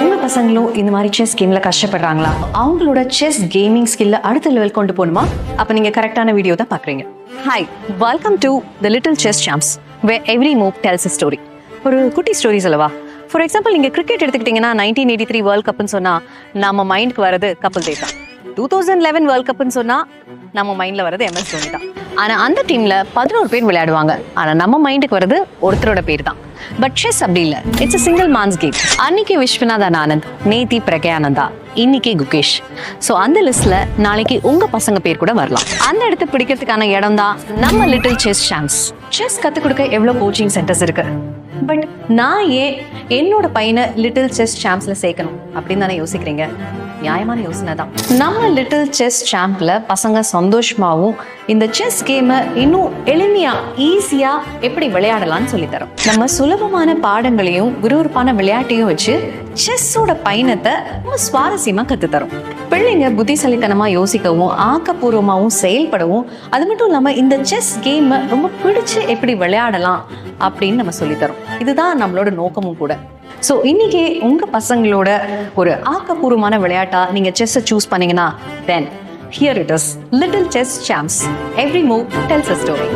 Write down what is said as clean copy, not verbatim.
உங்க பசங்களும் இந்த மாதிரி செஸ் கேம்ல கஷ்டப்படுறாங்களா? அவங்களோட செஸ் கேமிங் ஸ்கில்ல அடுத்த லெவல் கொண்டு போகணுமா? அப்ப நீங்க கரெக்டான வீடியோ தான் பாக்குறீங்க. Hi, welcome to the little chess champs, where every move tells a story. ஒரு குட்டி ஸ்டோரி சொல்லவா? ஃபார் எக்ஸாம்பிள், நீங்க கிரிக்கெட் எடுத்துக்கிட்டீங்கன்னா 1983 வேர்ல்ட் கப்னு சொன்னா நம்ம மைண்டுக்கு வரது கபில் தேவ் தான். 2011 வேர்ல்ட் கப்னு சொன்னா நம்ம மைண்ட்ல வரது MS தோனி தான். ஆனா அந்த டீம்ல 11 பேர் விளையாடுவாங்க. ஆனா நம்ம மைண்டுக்கு வரது ஒருத்தரோட பேர் தான். பட் செஸ் அப்படி இல்ல, it's a single man's game. அன்னைக்கு விஸ்வநாதன் ஆனந்த், நேத்தி பிரக்யானந்தா, இன்னைக்கு குகேஷ். ஸோ அந்த லிஸ்ட்ல நாளைக்கு உங்க பசங்க பேர் கூட வரலாம். அந்த இடத்த பிடிக்கிறதுக்கான இடம் தான் நம்ம லிட்டில் செஸ் சாம்ப்ஸ். செஸ் கத்துக் கொடுக்க எவ்வளவு கோச்சிங் சென்டர்ஸ் இருக்கு. பட் நான் ஏன் என்னோட பையனை லிட்டில் செஸ் சாம்ப்ஸ்ல சேர்க்கணும் அப்படின்னு தானே யோசிக்கிறீங்க? நியாயமான யோசனை தான். நம்ம லிட்டில் செஸ் சாம்ப்ல பசங்க சந்தோஷமாவும் இந்த செஸ் கேமை இன்னும் எளிமையா ஈஸியா எப்படி விளையாடலாம்னு சொல்லி தரோம். நம்ம சுலபமான பாடங்களையும் விறுவிறுப்பான விளையாட்டையும் வச்சு செஸ்ஸோட பயணத்தை ரொம்ப சுவாரஸ்யமா கத்து தரோம். பிள்ளைங்க புத்திசாலித்தனமா யோசிக்கவும் ஆக்கப்பூர்வமாகவும் செயல்படவும், அது மட்டும் இல்லாம இந்த செஸ் கேமை ரொம்ப பிடிச்சு எப்படி விளையாடலாம் அப்படின்னு நம்ம சொல்லித்தரோம். இதுதான் நம்மளோட நோக்கமும் கூட. ஸோ இன்னைக்கு உங்க பசங்களோட ஒரு ஆக்கப்பூர்வமான விளையாட்டா நீங்க செஸ்ஸை சூஸ் பண்ணீங்கன்னா, then here it is, little chess champs. Every move tells a story.